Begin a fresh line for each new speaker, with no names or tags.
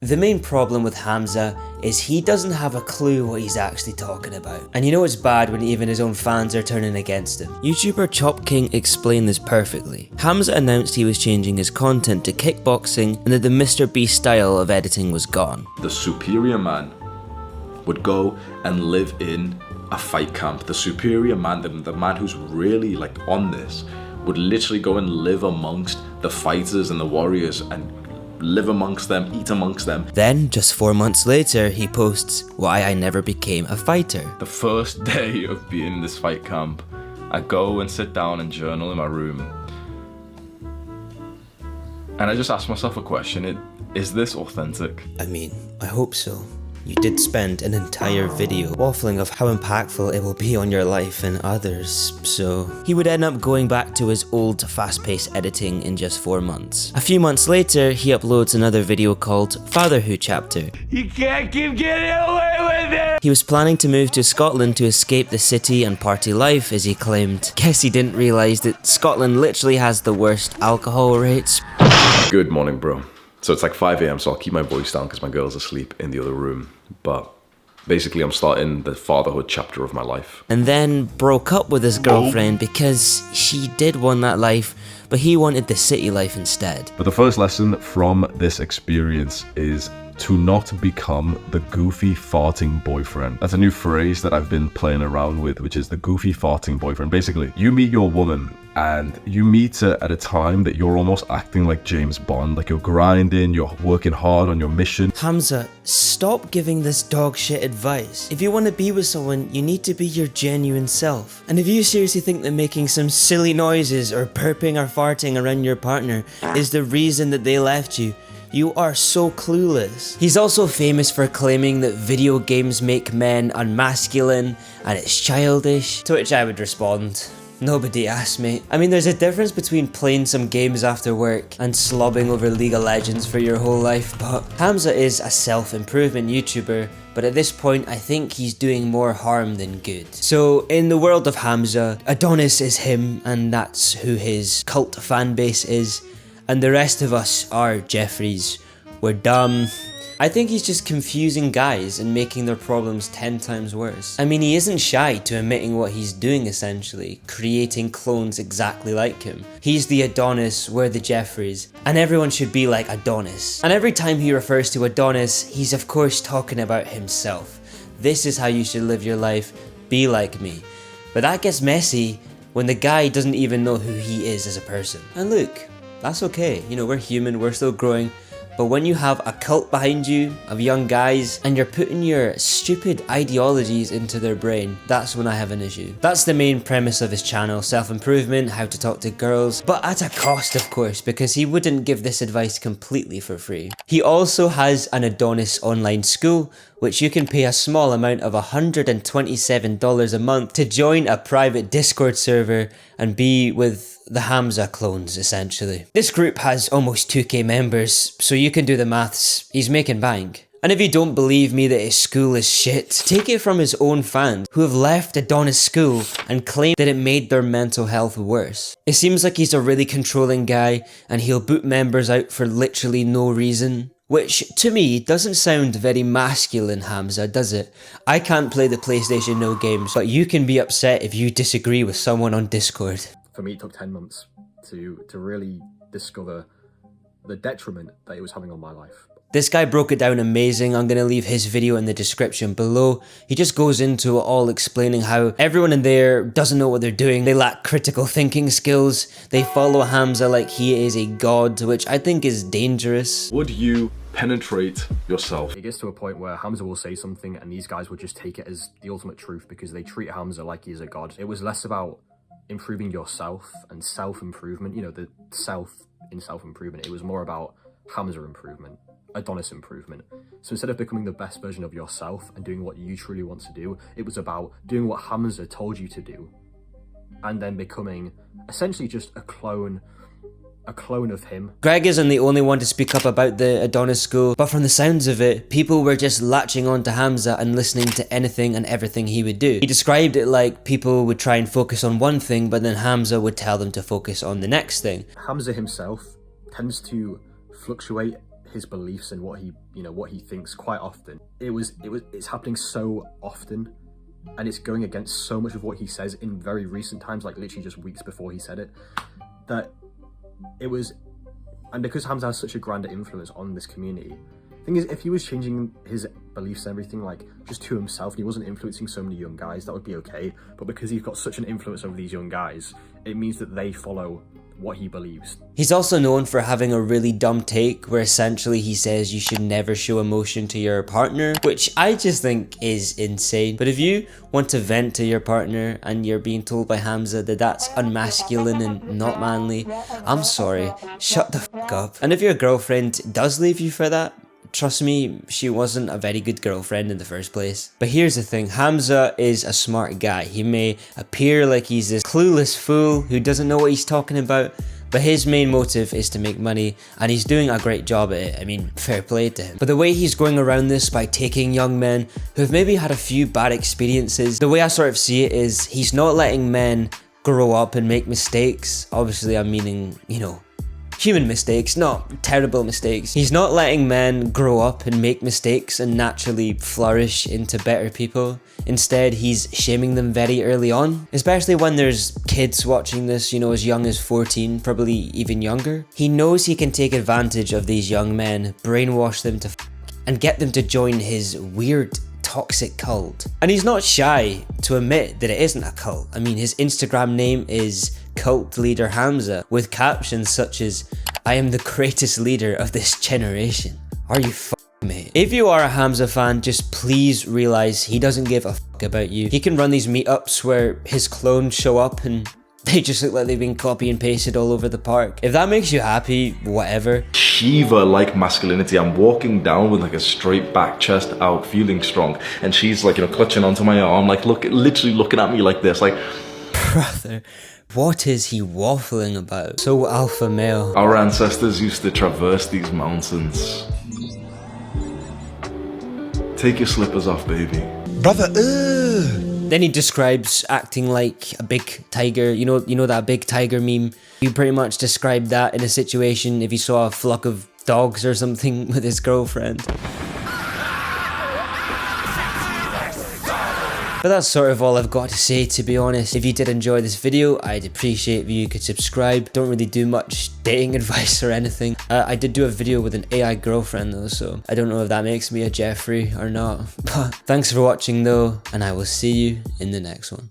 The main problem with Hamza is he doesn't have a clue what he's actually talking about. And you know it's bad when even his own fans are turning against him. YouTuber Chop King explained this perfectly. Hamza announced he was changing his content to kickboxing and that the Mr. Beast style of editing was gone.
The superior man would go and live in a fight camp. The superior man, the man who's really like on this, would literally go and live amongst the fighters and the warriors and live amongst them, eat amongst them.
Then, just 4 months later, he posts, "Why I never became a fighter."
The first day of being in this fight camp, I go and sit down and journal in my room. And I just ask myself a question, is this authentic?
I mean, I hope so. You did spend an entire video waffling of how impactful it will be on your life and others, so he would end up going back to his old fast-paced editing in just 4 months. A few months later, he uploads another video called Fatherhood Chapter.
You can't keep getting away with it!
He was planning to move to Scotland to escape the city and party life, as he claimed. Guess he didn't realise that Scotland literally has the worst alcohol rates.
Good morning, bro. So it's like 5 a.m, so I'll keep my voice down because my girl's asleep in the other room. But basically I'm starting the fatherhood chapter of my life.
And then broke up with his girlfriend because she did want that life, but he wanted the city life instead.
But the first lesson from this experience is to not become the goofy farting boyfriend. That's a new phrase that I've been playing around with, which is the goofy farting boyfriend. Basically, you meet your woman and you meet her at a time that you're almost acting like James Bond, like you're grinding, you're working hard on your mission.
Hamza, stop giving this dog shit advice. If you want to be with someone, you need to be your genuine self. And if you seriously think that making some silly noises or burping or farting around your partner is the reason that they left you, you are so clueless. He's also famous for claiming that video games make men unmasculine and it's childish, to which I would respond, nobody asked me. I mean, there's a difference between playing some games after work and slobbing over League of Legends for your whole life, but Hamza is a self-improvement YouTuber, but at this point I think he's doing more harm than good. So in the world of Hamza, Adonis is him and that's who his cult fan base is. And the rest of us are Jeffries. We're dumb. I think he's just confusing guys and making their problems 10 times worse. I mean, he isn't shy to admitting what he's doing essentially, creating clones exactly like him. He's the Adonis, we're the Jeffries, and everyone should be like Adonis. And every time he refers to Adonis, he's of course talking about himself. This is how you should live your life, be like me. But that gets messy when the guy doesn't even know who he is as a person. And look, that's okay, you know, we're human, we're still growing, but when you have a cult behind you of young guys and you're putting your stupid ideologies into their brain, that's when I have an issue. That's the main premise of his channel, self-improvement, how to talk to girls, but at a cost of course, because he wouldn't give this advice completely for free. He also has an Adonis online school, which you can pay a small amount of $127 a month to join a private Discord server and be with the Hamza clones, essentially. This group has almost 2k members, so you can do the maths, he's making bank. And if you don't believe me that his school is shit, take it from his own fans who have left Adonis school and claim that it made their mental health worse. It seems like he's a really controlling guy and he'll boot members out for literally no reason. Which, to me, doesn't sound very masculine, Hamza, does it? I can't play the PlayStation No games, but you can be upset if you disagree with someone on Discord.
For me, it took 10 months to really discover the detriment that it was having on my life.
This guy broke it down amazing. I'm going to leave his video in the description below. He just goes into it all explaining how everyone in there doesn't know what they're doing. They lack critical thinking skills. They follow Hamza like he is a god, which I think is dangerous.
Would you penetrate yourself?
It gets to a point where Hamza will say something and these guys will just take it as the ultimate truth because they treat Hamza like he's a god. It was less about improving yourself and self-improvement, you know, the self in self-improvement. It was more about Hamza improvement, Adonis improvement. So instead of becoming the best version of yourself and doing what you truly want to do, it was about doing what Hamza told you to do and then becoming essentially just a clone of him.
Greg isn't the only one to speak up about the Adonis school, but from the sounds of it, people were just latching on to Hamza and listening to anything and everything he would do. He described it like people would try and focus on one thing, but then Hamza would tell them to focus on the next thing.
Hamza himself tends to fluctuate his beliefs and what he you know, what he thinks quite often. It's happening so often, and it's going against so much of what he says in very recent times, like literally just weeks before he said it, that it was, and because Hamza has such a grand influence on this community, the thing is, if he was changing his beliefs and everything, like, just to himself, and he wasn't influencing so many young guys, that would be okay. But because he's got such an influence over these young guys, it means that they follow what he believes.
He's also known for having a really dumb take where essentially he says you should never show emotion to your partner, which I just think is insane. But if you want to vent to your partner and you're being told by Hamza that that's unmasculine and not manly, I'm sorry, shut the fuck up. And if your girlfriend does leave you for that, trust me, she wasn't a very good girlfriend in the first place. But here's the thing, Hamza is a smart guy. He may appear like he's this clueless fool who doesn't know what he's talking about, but his main motive is to make money, and he's doing a great job at it. I mean, fair play to him. But the way he's going around this by taking young men who've maybe had a few bad experiences, the way I sort of see it is he's not letting men grow up and make mistakes. Obviously, I'm meaning, you know, human mistakes, not terrible mistakes. He's not letting men grow up and make mistakes and naturally flourish into better people. Instead, he's shaming them very early on, especially when there's kids watching this, you know, as young as 14, probably even younger. He knows he can take advantage of these young men, brainwash them to and get them to join his weird toxic cult. And he's not shy to admit that it isn't a cult. I mean, his Instagram name is Cult Leader Hamza, with captions such as, "I am the greatest leader of this generation." Are you f***ing me? If you are a Hamza fan, just please realize he doesn't give a fuck about you. He can run these meetups where his clones show up and they just look like they've been copy and pasted all over the park. If that makes you happy, whatever.
Shiva-like masculinity. I'm walking down with like a straight back, chest out, feeling strong, and she's like, you know, clutching onto my arm, like literally looking at me like this, like,
brother, what is he waffling about? So alpha male.
our ancestors used to traverse these mountains. Take your slippers off, baby.
Brother, ugh.
Then he describes acting like a big tiger. You know that big tiger meme? He pretty much described that in a situation if he saw a flock of dogs or something with his girlfriend. But that's sort of all I've got to say, to be honest. If you did enjoy this video, I'd appreciate if you could subscribe. Don't really do much dating advice or anything. I did do a video with an AI girlfriend though, so I don't know if that makes me a Jeffrey or not. But thanks for watching though, and I will see you in the next one.